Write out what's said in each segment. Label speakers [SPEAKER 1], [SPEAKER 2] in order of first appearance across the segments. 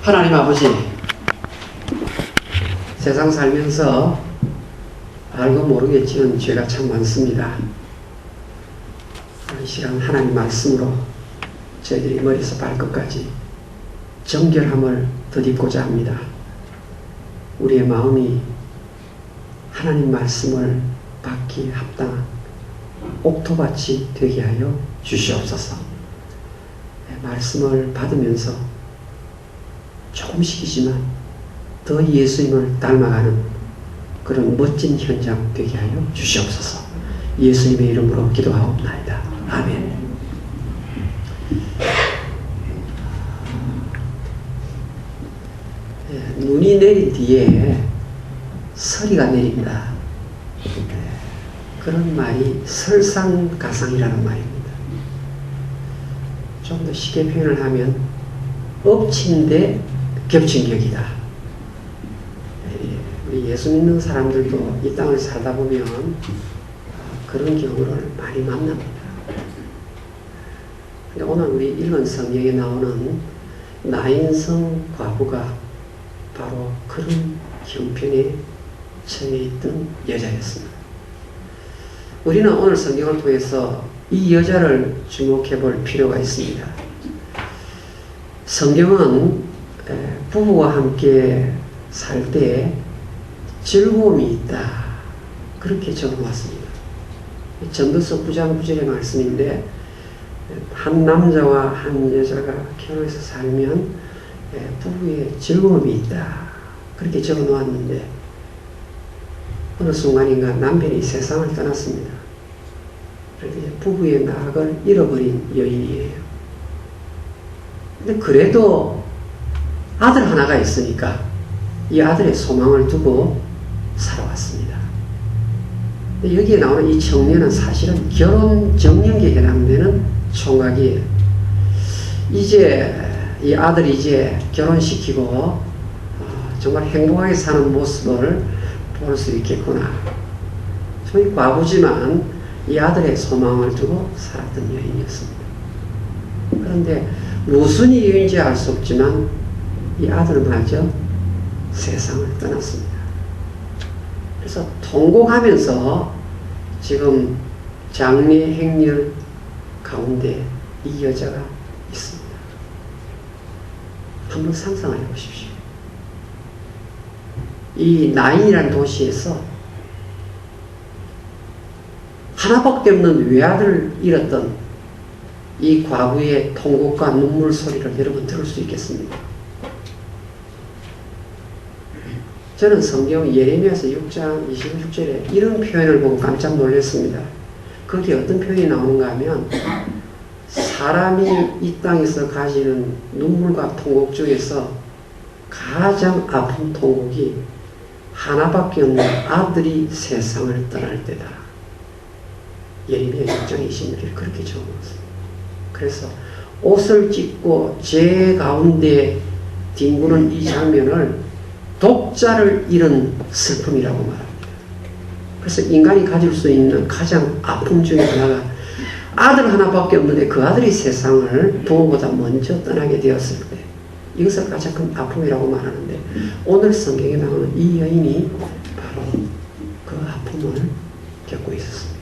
[SPEAKER 1] 하나님 아버지, 세상 살면서 알고 모르겠지만 죄가 참 많습니다. 이 시간 하나님 말씀으로 저희들이 머리에서 발끝까지 정결함을 덧입고자 합니다. 우리의 마음이 하나님 말씀을 받기 합당한 옥토밭이 되게 하여 주시옵소서. 말씀을 받으면서 조금씩이지만 더 예수님을 닮아가는 그런 멋진 현장 되게 하여 주시옵소서. 예수님의 이름으로 기도하옵나이다. 아멘. 눈이 내린 뒤에 서리가 내린다. 그런 말이 설상가상이라는 말입니다. 좀 더 쉽게 표현을 하면 엎친 데 겹친 격이다. 우리 예수 믿는 사람들도 이 땅을 살다 보면 그런 경우를 많이 만납니다. 근데 오늘 우리 읽은 성경에 나오는 나인성 과부가 바로 그런 형편에 처해 있던 여자였습니다. 우리는 오늘 성경을 통해서 이 여자를 주목해 볼 필요가 있습니다. 성경은 부부와 함께 살 때 즐거움이 있다, 그렇게 적어놨습니다. 전도서 9장 9절의 말씀인데, 한 남자와 한 여자가 결혼해서 살면 부부의 즐거움이 있다, 그렇게 적어놓았는데 어느 순간인가 남편이 세상을 떠났습니다. 그래서 부부의 낙을 잃어버린 여인이에요. 근데 그래도 아들 하나가 있으니까 이 아들의 소망을 두고 살아왔습니다. 근데 여기에 나오는 이 청년은 사실은 결혼 정년기에 해당되는 총각이에요. 이제 이 아들이 이제 결혼시키고 정말 행복하게 사는 모습을 볼 수 있겠구나. 소위 과부지만 이 아들의 소망을 두고 살았던 여인이었습니다. 그런데 무슨 이유인지 알 수 없지만 이 아들은 말이죠, 세상을 떠났습니다. 그래서 통곡하면서 지금 장례 행렬 가운데 이 여자가 있습니다. 한번 상상해 보십시오. 이 나인이라는 도시에서 하나밖에 없는 외아들을 잃었던 이 과부의 통곡과 눈물 소리를 여러분 들을 수 있겠습니까? 저는 성경 예레미야서 6장 26절에 이런 표현을 보고 깜짝 놀랐습니다. 거기에 어떤 표현이 나오는가 하면, 사람이 이 땅에서 가지는 눈물과 통곡 중에서 가장 아픈 통곡이 하나밖에 없는 아들이 세상을 떠날 때다. 예레미야 6장 26절에 그렇게 적어놨습니다. 그래서 옷을 찢고 제 가운데 뒹구는 이 장면을 독자를 잃은 슬픔이라고 말합니다. 그래서 인간이 가질 수 있는 가장 아픔 중에 하나가 아들 하나밖에 없는데 그 아들이 세상을 부모보다 먼저 떠나게 되었을 때, 이것을 가장 큰 아픔이라고 말하는데, 오늘 성경에 나오는 이 여인이 바로 그 아픔을 겪고 있었습니다.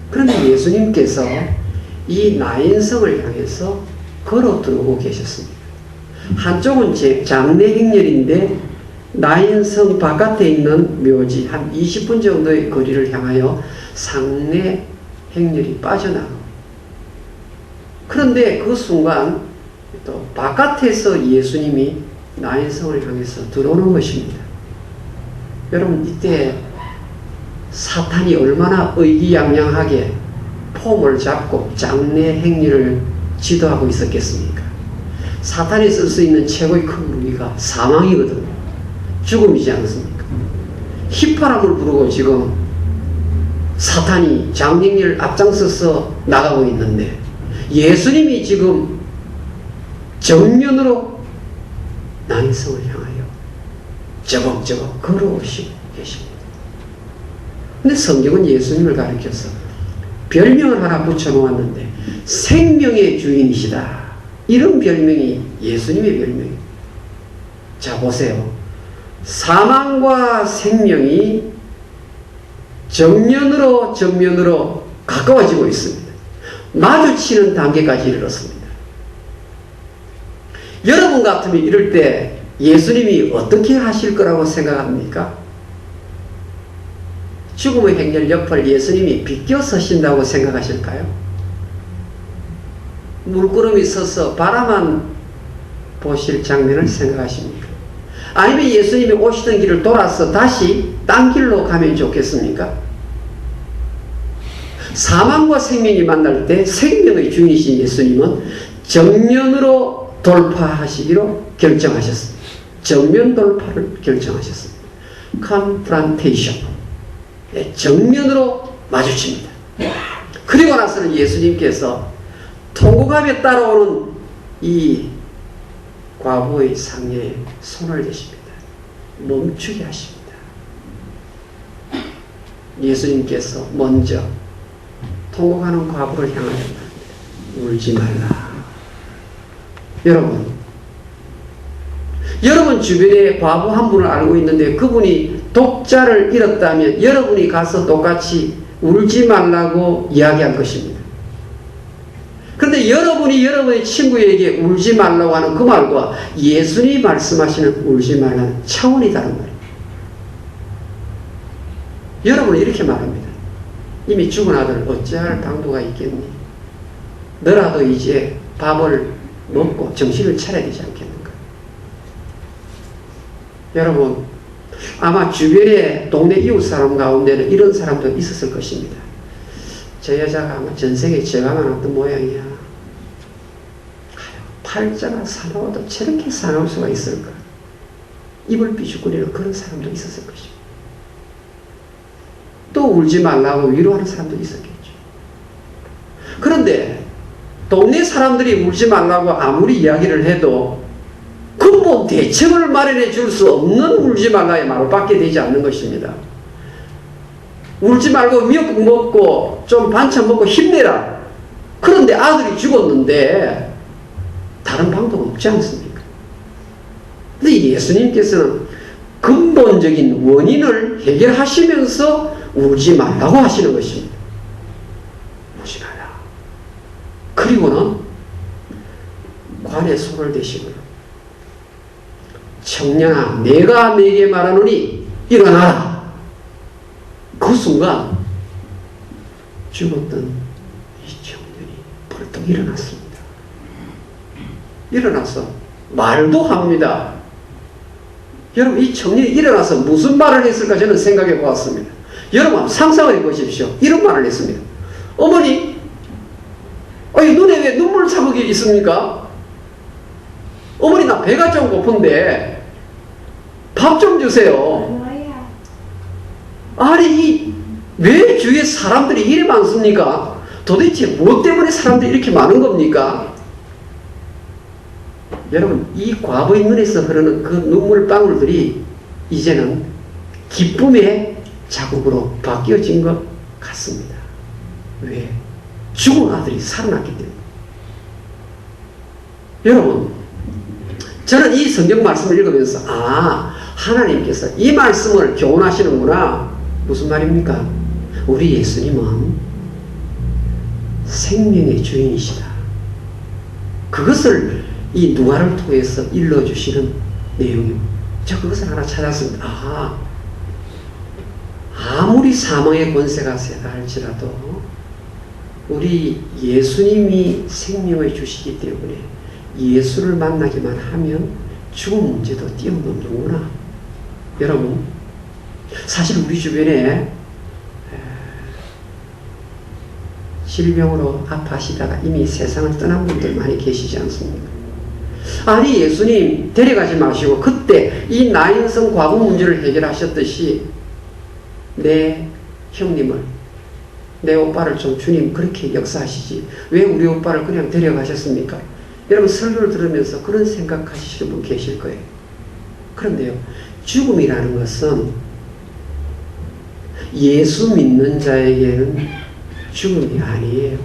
[SPEAKER 1] 그런데 예수님께서 이 나인성을 향해서 걸어 들어오고 계셨습니다. 한쪽은 장례 행렬인데 나인성 바깥에 있는 묘지 한 20분 정도의 거리를 향하여 상례 행렬이 빠져나가고, 그런데 그 순간 또 바깥에서 예수님이 나인성을 향해서 들어오는 것입니다. 여러분, 이때 사탄이 얼마나 의기양양하게 폼을 잡고 장례 행렬을 지도하고 있었겠습니까? 사탄이 쓸 수 있는 최고의 큰 무기가 사망이거든요. 죽음이지 않습니까? 휘파람을 부르고 지금 사탄이 장례를 앞장서서 나가고 있는데, 예수님이 지금 정면으로 나인성을 향하여 저벅저벅 걸어오시고 계십니다. 근데 성경은 예수님을 가리켜서 별명을 하나 붙여놓았는데 생명의 주인이시다, 이런 별명이 예수님의 별명이에요. 자, 보세요. 사망과 생명이 정면으로 가까워지고 있습니다. 마주치는 단계까지 이르렀습니다. 여러분 같으면 이럴 때 예수님이 어떻게 하실 거라고 생각합니까? 죽음의 행렬 옆을 예수님이 비껴 서신다고 생각하실까요? 물구름이 서서 바라만 보실 장면을 생각하십니까? 아니면 예수님이 오시던 길을 돌아서 다시 딴 길로 가면 좋겠습니까? 사망과 생명이 만날 때 생명의 주인이신 예수님은 정면으로 돌파하시기로 결정하셨습니다. 정면 돌파를 결정하셨습니다. confrontation. 정면으로 마주칩니다. 그리고 나서는 예수님께서 통곡하며 따라오는 이 과부의 상에 손을 대십니다. 멈추게 하십니다. 예수님께서 먼저 통곡하는 과부를 향하여 울지 말라. 여러분 주변에 과부 한 분을 알고 있는데 그분이 독자를 잃었다면 여러분이 가서 똑같이 울지 말라고 이야기할 것입니다. 그런데 여러분이 여러분의 친구에게 울지 말라고 하는 그 말과 예수님이 말씀하시는 울지 말라는 차원이 다른 말입니다. 여러분은 이렇게 말합니다. 이미 죽은 아들 어찌할 방도가 있겠니? 너라도 이제 밥을 먹고 정신을 차려야 되지 않겠는가? 여러분, 아마 주변에 동네 이웃 사람 가운데는 이런 사람도 있었을 것입니다. 저 여자가 아마 전생에 저가 많았던 모양이야. 팔자가 사나워도 저렇게 사나울 수가 있을까? 입을 삐죽거리는 그런 사람도 있었을 것입니다. 또 울지 말라고 위로하는 사람도 있었겠죠. 그런데 동네 사람들이 울지 말라고 아무리 이야기를 해도 근본 대책을 마련해 줄 수 없는 울지 말라의 말밖에 되지 않는 것입니다. 울지 말고 미역국 먹고 좀 반찬 먹고 힘내라. 그런데 아들이 죽었는데 다른 방법 없지 않습니까? 근데 예수님께서는 근본적인 원인을 해결하시면서 울지 말라고 하시는 것입니다. 울지 말라. 그리고는 관에 손을 대시고요. 청년아, 내가 네게 말하노니 일어나라. 그 순간 죽었던 이 청년이 벌떡 일어났습니다. 일어나서 말도 합니다. 여러분, 이 청년이 일어나서 무슨 말을 했을까 저는 생각해 보았습니다. 여러분 상상해 보십시오. 이런 말을 했습니다. 어머니, 눈에 왜 눈물 자국이 있습니까? 어머니, 나 배가 좀 고픈데 밥 좀 주세요. 아니, 왜 주위에 사람들이 이래 많습니까? 도대체 무엇 때문에 사람들이 이렇게 많은 겁니까? 여러분, 이 과부의 눈에서 흐르는 그 눈물방울들이 이제는 기쁨의 자국으로 바뀌어진 것 같습니다. 왜? 죽은 아들이 살아났기 때문에. 여러분, 저는 이 성경 말씀을 읽으면서 하나님께서 이 말씀을 교훈하시는구나. 무슨 말입니까? 우리 예수님은 생명의 주인이시다. 그것을 이 누가를 통해서 일러주시는 내용입니다. 저 그것을 하나 찾았습니다. 아무리 사망의 권세가 세다 할지라도 우리 예수님이 생명을 주시기 때문에 예수를 만나기만 하면 죽음 문제도 뛰어넘는구나. 여러분, 사실 우리 주변에 질병으로 아파하시다가 이미 세상을 떠난 분들 많이 계시지 않습니까? 아니, 예수님 데려가지 마시고 그때 이 나인성 과부 문제를 해결하셨듯이 내 형님을, 내 오빠를 좀 주님 그렇게 역사하시지 왜 우리 오빠를 그냥 데려가셨습니까? 여러분, 설교를 들으면서 그런 생각하시는 분 계실 거예요. 그런데요, 죽음이라는 것은 예수 믿는 자에게는 죽음이 아니에요.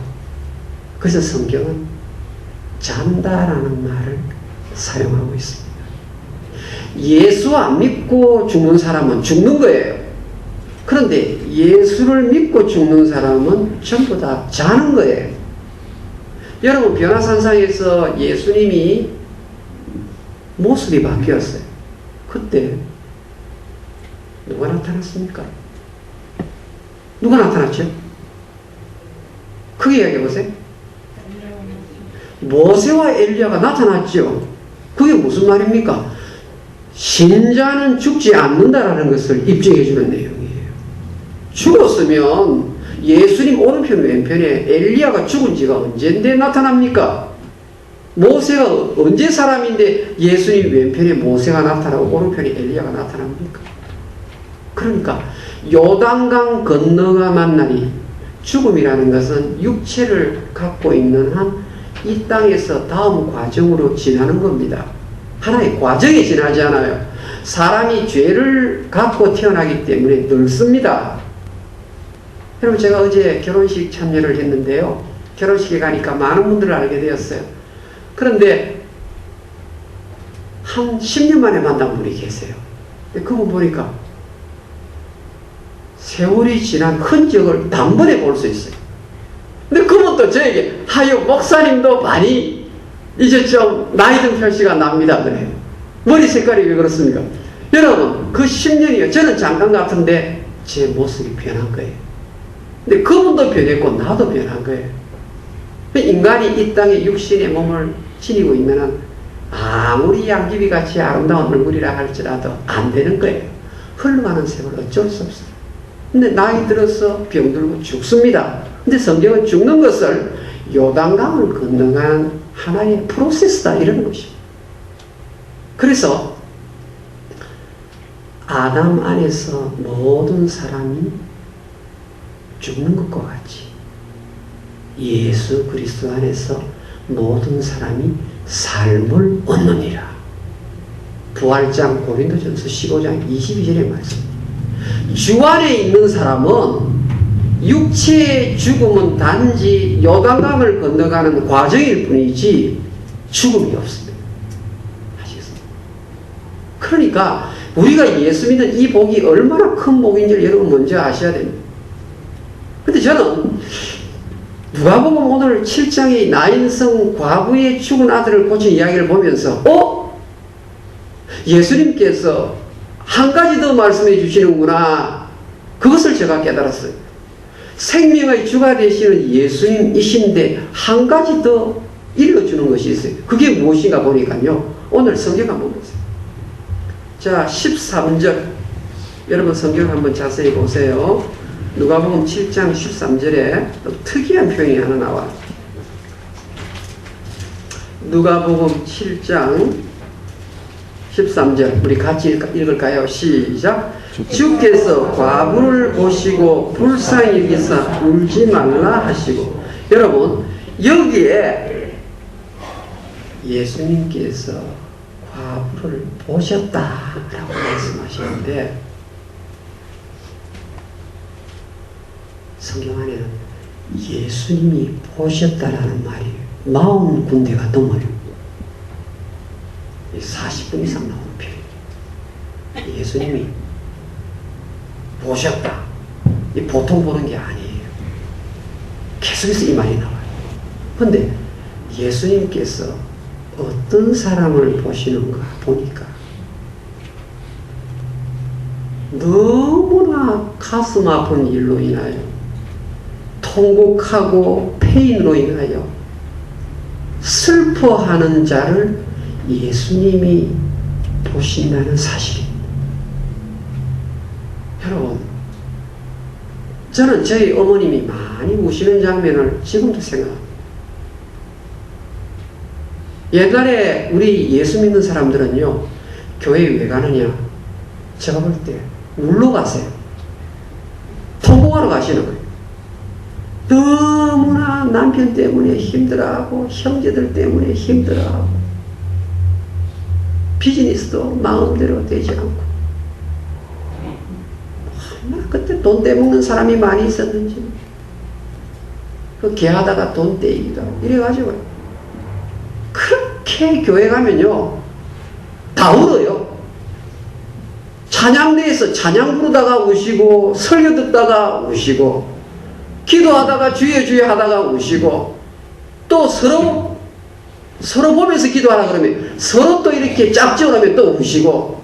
[SPEAKER 1] 그래서 성경은 잔다라는 말을 사용하고 있습니다. 예수 안 믿고 죽는 사람은 죽는 거예요. 그런데 예수를 믿고 죽는 사람은 전부 다 자는 거예요. 여러분, 변화산상에서 예수님이 모습이 바뀌었어요. 그때 누가 나타났습니까? 누가 나타났죠? 크게 이야기해 보세요. 모세와 엘리야가 나타났죠. 그게 무슨 말입니까? 신자는 죽지 않는다라는 것을 입증해 주는 내용이에요. 죽었으면 예수님 오른편 왼편에 엘리야가 죽은 지가 언젠데 나타납니까? 모세가 언제 사람인데 예수님 왼편에 모세가 나타나고 오른편에 엘리야가 나타납니까? 그러니까 요단강 건너가 만나니 죽음이라는 것은 육체를 갖고 있는 한 이 땅에서 다음 과정으로 지나는 겁니다. 하나의 과정에 지나지 않아요. 사람이 죄를 갖고 태어나기 때문에 늙습니다. 여러분, 제가 어제 결혼식 참여를 했는데요. 결혼식에 가니까 많은 분들을 알게 되었어요. 그런데 한 10년 만에 만난 분이 계세요. 그분 보니까 세월이 지난 흔적을 단번에 볼 수 있어요. 근데 그분도 저에게 하여 목사님도 많이 이제 좀 나이 든 표시가 납니다 그래요. 머리 색깔이 왜 그렇습니까? 여러분, 그 10년이요. 저는 장관 같은데 제 모습이 변한 거예요. 근데 그분도 변했고 나도 변한 거예요. 인간이 이 땅에 육신의 몸을 지니고 있면은 아무리 양귀비 같이 아름다운 얼굴이라 할지라도 안 되는 거예요. 흘러가는 세월 어쩔 수 없어요. 근데 나이 들어서 병들고 죽습니다. 근데 성경은 죽는 것을 요단강을 건너간 하나의 프로세스다 이러는 것입니다. 그래서 아담 안에서 모든 사람이 죽는 것과 같이 예수 그리스도 안에서 모든 사람이 삶을 얻느니라. 부활장 고린도전서 15장 22절의 말씀. 주 안에 있는 사람은 육체의 죽음은 단지 요단강을 건너가는 과정일 뿐이지 죽음이 없습니다. 아시겠습니까? 그러니까 우리가 예수 믿는 이 복이 얼마나 큰 복인지를 여러분 먼저 아셔야 됩니다. 근데 저는 누가복음 오늘 7장의 나인성 과부의 죽은 아들을 고친 이야기를 보면서 예수님께서 한 가지 더 말씀해 주시는구나. 그것을 제가 깨달았어요. 생명의 주가 되시는 예수님이신데 한 가지 더 일러주는 것이 있어요. 그게 무엇인가 보니까요. 오늘 성경 한번 보세요. 자, 13절. 여러분 성경 한번 자세히 보세요. 누가복음 7장 13절에 또 특이한 표현이 하나 나와요. 누가복음 7장 13절 우리 같이 읽을까요? 시작. 주께서 과부를 보시고 불쌍히 여기사 울지 말라 하시고. 여러분, 여기에 예수님께서 과부를 보셨다라고 말씀하시는데 성경 안에는 예수님이 보셨다라는 말이 40군데가 넘어요. 40분 이상 나오는 표현. 예수님이 보셨다. 이 보통 보는 게 아니에요. 계속해서 이 말이 나와요. 그런데 예수님께서 어떤 사람을 보시는가 보니까 너무나 가슴 아픈 일로 인하여 통곡하고 페인으로 인하여 슬퍼하는 자를 예수님이 보신다는 사실입니다. 여러분, 저는 저희 어머님이 많이 우시는 장면을 지금도 생각합니다. 옛날에 우리 예수 믿는 사람들은요, 교회에 왜 가느냐? 제가 볼 때 울러 가세요. 통곡하러 가시는 거예요. 너무나 남편 때문에 힘들어하고 형제들 때문에 힘들어하고 비즈니스도 마음대로 되지 않고 얼마나 그때 돈 떼먹는 사람이 많이 있었는지 그 개하다가 돈 떼이기도 하고 이래가지고 이렇게 교회 가면요, 다 울어요. 찬양대에서 찬양 부르다가 우시고, 설교 듣다가 우시고, 기도하다가 주여 주여 하다가 우시고, 또 서로 보면서 기도하라 그러면 서로 또 이렇게 짝지어놓으면 또 우시고,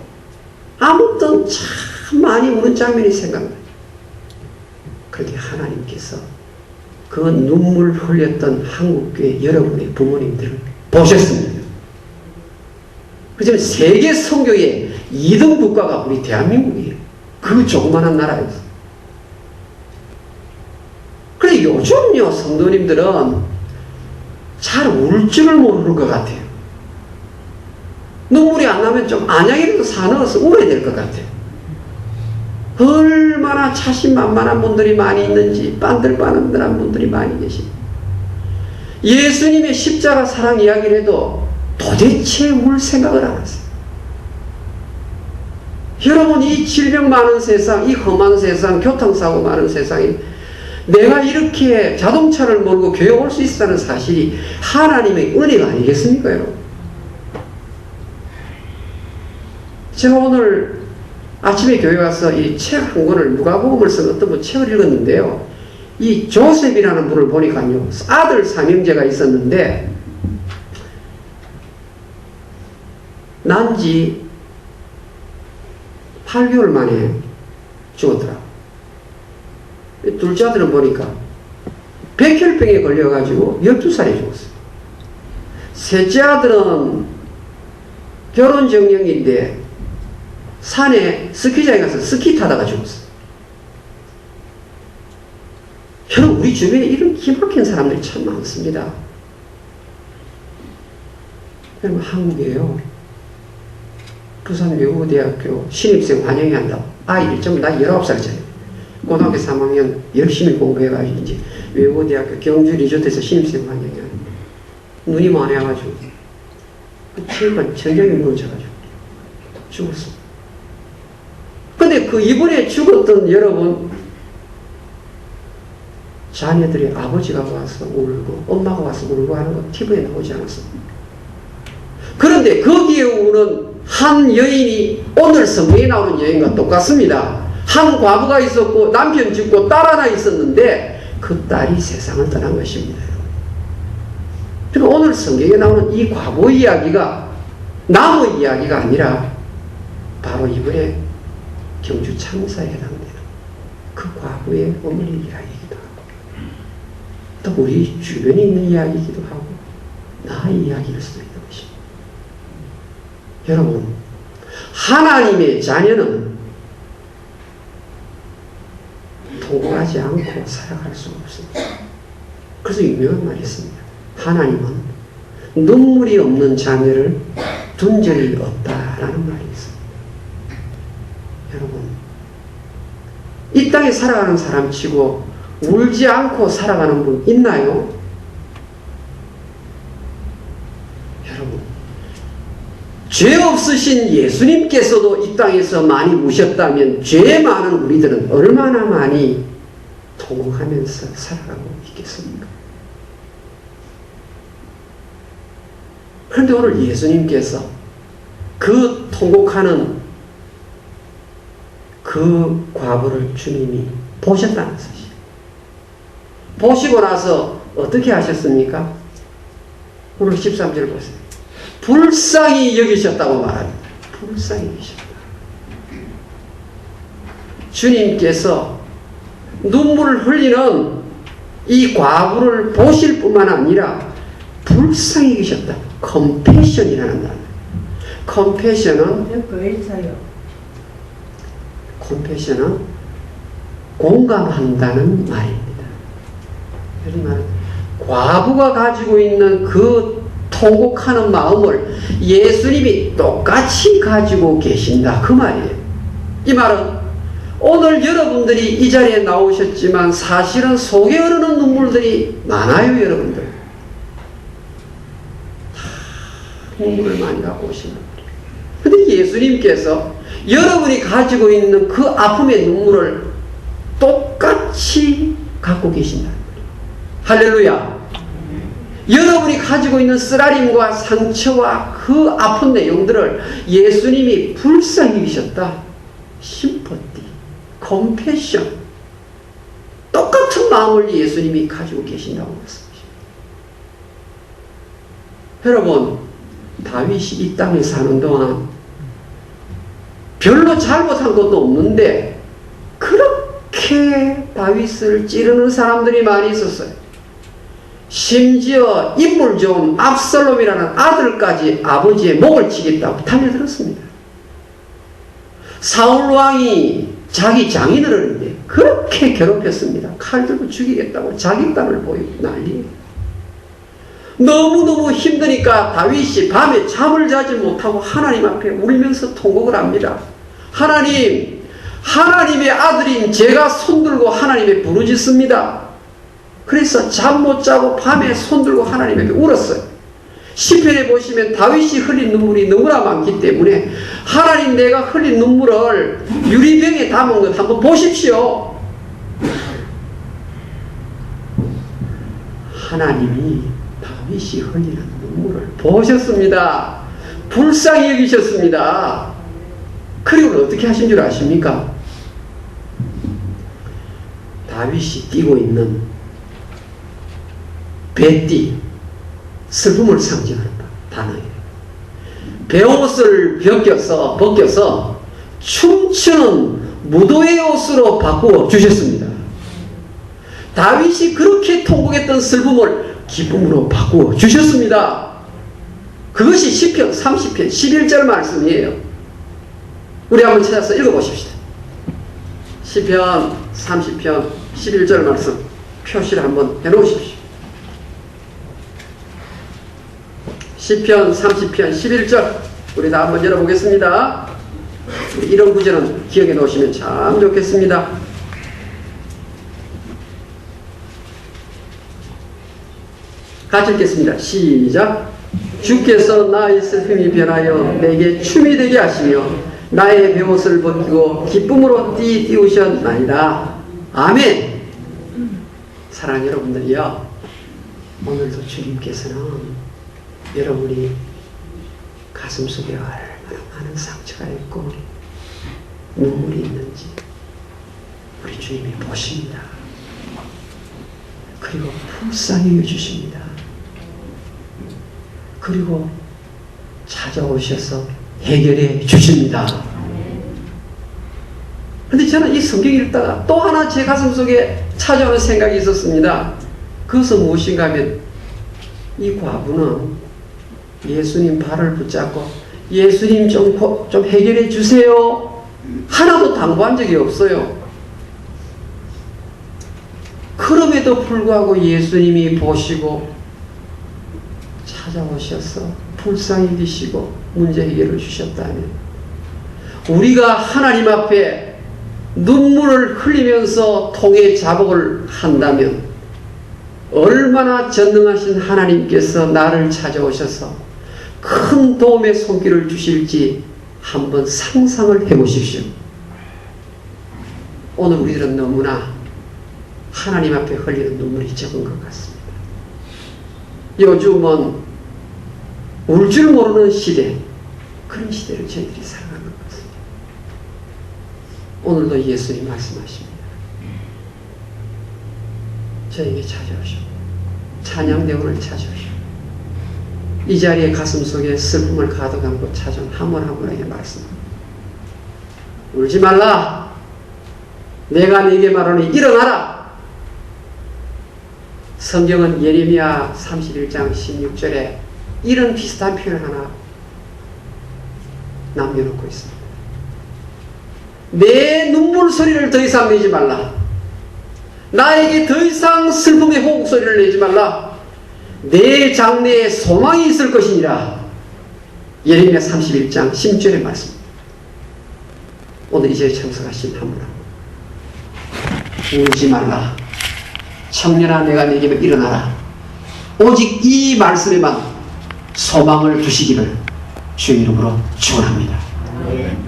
[SPEAKER 1] 아무튼 참 많이 우는 장면이 생각나요. 그렇게 하나님께서 그 눈물 흘렸던 한국교회 여러분의 부모님들을 보셨습니다. 그렇지만 세계 선교의 2등 국가가 우리 대한민국이에요. 그 조그마한 나라에서. 그런데 요즘요, 성도님들은 잘 울 줄을 모르는 것 같아요. 눈물이 안 나면 좀 안약이라도 사넣어서 울어야 될 것 같아요. 얼마나 자신만만한 분들이 많이 있는지, 빤들빤들한 분들이 많이 계십니다. 예수님의 십자가 사랑 이야기를 해도 도대체 울 생각을 안 하세요. 여러분, 이 질병 많은 세상, 이 험한 세상, 교통사고 많은 세상에 내가 이렇게 자동차를 몰고 교회 올 수 있다는 사실이 하나님의 은혜가 아니겠습니까, 여러분? 제가 오늘 아침에 교회 가서 이 책 한 권을, 누가복음을 쓴 어떤 분 책을 읽었는데요. 이 조셉이라는 분을 보니까요, 아들 삼형제가 있었는데, 난지 8개월 만에 죽었더라. 둘째 아들은 보니까 백혈병에 걸려가지고 12살에 죽었어요. 셋째 아들은 결혼정년인데 산에 스키장에 가서 스키 타다가 죽었어요. 여러분, 우리 주변에 이런 기막힌 사람들이 참 많습니다. 여러분, 한국이에요. 부산 외국어대학교 신입생 환영회 한다고. 아이들 전부 다 19살짜리. 고등학교 3학년 열심히 공부해가지고 이제 외국어대학교 경주 리조트에서 신입생 환영회 하는. 눈이 많이 와가지고 그 친구가 전쟁에 무너져가지고 죽었어. 근데 그 이번에 죽었던 여러분 자녀들의 아버지가 와서 울고 엄마가 와서 울고 하는 거 TV에 나오지 않았습니까? 그런데 거기에 우는 한 여인이 오늘 성경에 나오는 여인과 똑같습니다. 한 과부가 있었고 남편 죽고 딸 하나 있었는데 그 딸이 세상을 떠난 것입니다. 그리고 오늘 성경에 나오는 이 과부 이야기가 남의 이야기가 아니라 바로 이번에 경주 참사에 해당되는 그 과부의 어머니 이야기이기도 하고, 또 우리 주변에 있는 이야기이기도 하고, 나의 이야기일 수도 있는 것입니다. 여러분, 하나님의 자녀는 통곡하지 않고 살아갈 수가 없습니다. 그래서 유명한 말이 있습니다. 하나님은 눈물이 없는 자녀를 둔 적이 없다라는 말이 있습니다. 여러분, 이 땅에 살아가는 사람 치고 울지 않고 살아가는 분 있나요? 여러분, 죄 없으신 예수님께서도 이 땅에서 많이 우셨다면 죄 많은 우리들은 얼마나 많이 통곡하면서 살아가고 있겠습니까? 그런데 오늘 예수님께서 그 통곡하는 그 과부를 주님이 보셨다는 사실. 보시고 나서 어떻게 하셨습니까? 오늘 13절 보세요. 불쌍히 여기셨다고 말합니다. 불쌍히 여기셨다. 주님께서 눈물을 흘리는 이 과부를 보실 뿐만 아니라 불쌍히 여기셨다. 컴패션이라는 단어. 컴패션은 공감한다는 말입니다. 이런 말은 과부가 가지고 있는 그 통곡하는 마음을 예수님이 똑같이 가지고 계신다, 그 말이에요. 이 말은 오늘 여러분들이 이 자리에 나오셨지만 사실은 속에 흐르는 눈물들이 많아요, 여러분들. 눈물을 많이 갖고 오신 분들이. 그런데 예수님께서 여러분이 가지고 있는 그 아픔의 눈물을 똑같이 갖고 계신다. 할렐루야. 여러분이 가지고 있는 쓰라림과 상처와 그 아픈 내용들을 예수님이 불쌍히 여기셨다. 심퍼티, 컴패션, 똑같은 마음을 예수님이 가지고 계신다고 말씀하십니다. 여러분, 다윗이 이 땅에 사는 동안 별로 잘못한 것도 없는데 그렇게 다윗을 찌르는 사람들이 많이 있었어요. 심지어 인물 좋은 압살롬이라는 아들까지 아버지의 목을 치겠다고 달려들었습니다. 사울 왕이 자기 장인어른인데 그렇게 괴롭혔습니다. 칼 들고 죽이겠다고 자기 딸을 보이고 난리예요. 너무너무 힘드니까 다윗이 밤에 잠을 자지 못하고 하나님 앞에 울면서 통곡을 합니다. 하나님, 하나님의 아들인 제가 손들고 하나님에 부르짖습니다. 그래서 잠 못 자고 밤에 손들고 하나님에게 울었어요. 시편에 보시면 다윗이 흘린 눈물이 너무나 많기 때문에 하나님, 내가 흘린 눈물을 유리병에 담은 것 한번 보십시오. 하나님이 다윗이 흘리는 눈물을 보셨습니다. 불쌍히 여기셨습니다. 그리고 어떻게 하신 줄 아십니까? 다윗이 띠고 있는 배띠, 슬픔을 상징하는 단어예요. 베옷을 벗겨서 춤추는 무도의 옷으로 바꾸어 주셨습니다. 다윗이 그렇게 통곡했던 슬픔을 기쁨으로 바꾸어 주셨습니다. 그것이 시편 30편 11절 말씀이에요. 우리 한번 찾아서 읽어보십시다. 시편 30편 11절 말씀 표시를 한번 해놓으십시오. 시편 30편 11절 우리 다 한번 열어보겠습니다. 이런 구절은 기억해 놓으시면 참 좋겠습니다. 같이 읽겠습니다. 시작. 주께서 나의 슬픔이 변하여 내게 춤이 되게 하시며 나의 베옷을 벗기고 기쁨으로 띄우셨나이다. 아멘. 사랑하는 여러분들이요, 오늘도 주님께서는 여러분이 가슴속에 얼마나 많은 상처가 있고 눈물이 있는지 우리 주님이 보십니다. 그리고 불쌍히 여주십니다. 그리고 찾아오셔서 해결해 주십니다. 그런데 저는 이 성경 읽다가 또 하나 제 가슴속에 찾아오는 생각이 있었습니다. 그것은 무엇인가 하면 이 과부는 예수님 발을 붙잡고 예수님 좀 해결해 주세요 하나도 당부한 적이 없어요. 그럼에도 불구하고 예수님이 보시고 찾아오셔서 불쌍히 여기시고 문제 해결을 주셨다면, 우리가 하나님 앞에 눈물을 흘리면서 통해 자복을 한다면 얼마나 전능하신 하나님께서 나를 찾아오셔서 큰 도움의 손길을 주실지 한번 상상을 해보십시오. 오늘 우리들은 너무나 하나님 앞에 흘리는 눈물이 적은 것 같습니다. 요즘은 울 줄 모르는 시대, 그런 시대를 저희들이 살아가는 것 같습니다. 오늘도 예수님 말씀하십니다. 저에게 찾아오시오. 찬양대원을 찾아오시오. 이 자리에 가슴속에 슬픔을 가득 안고 찾아온 한 분 한 분에게 말씀합니다. 울지 말라. 내가 네게 말하노니 일어나라. 성경은 예레미야 31장 16절에 이런 비슷한 표현을 하나 남겨놓고 있습니다. 내 눈물 소리를 더 이상 내지 말라. 나에게 더 이상 슬픔의 호국 소리를 내지 말라. 내 장래에 소망이 있을 것이니라. 예레미야 31장 16절의 말씀. 오늘 이 자리에 참석하신 한 분 울지 말라. 청년아, 내가 네게 일어나라. 오직 이 말씀에만 소망을 두시기를 주의 이름으로 축원합니다.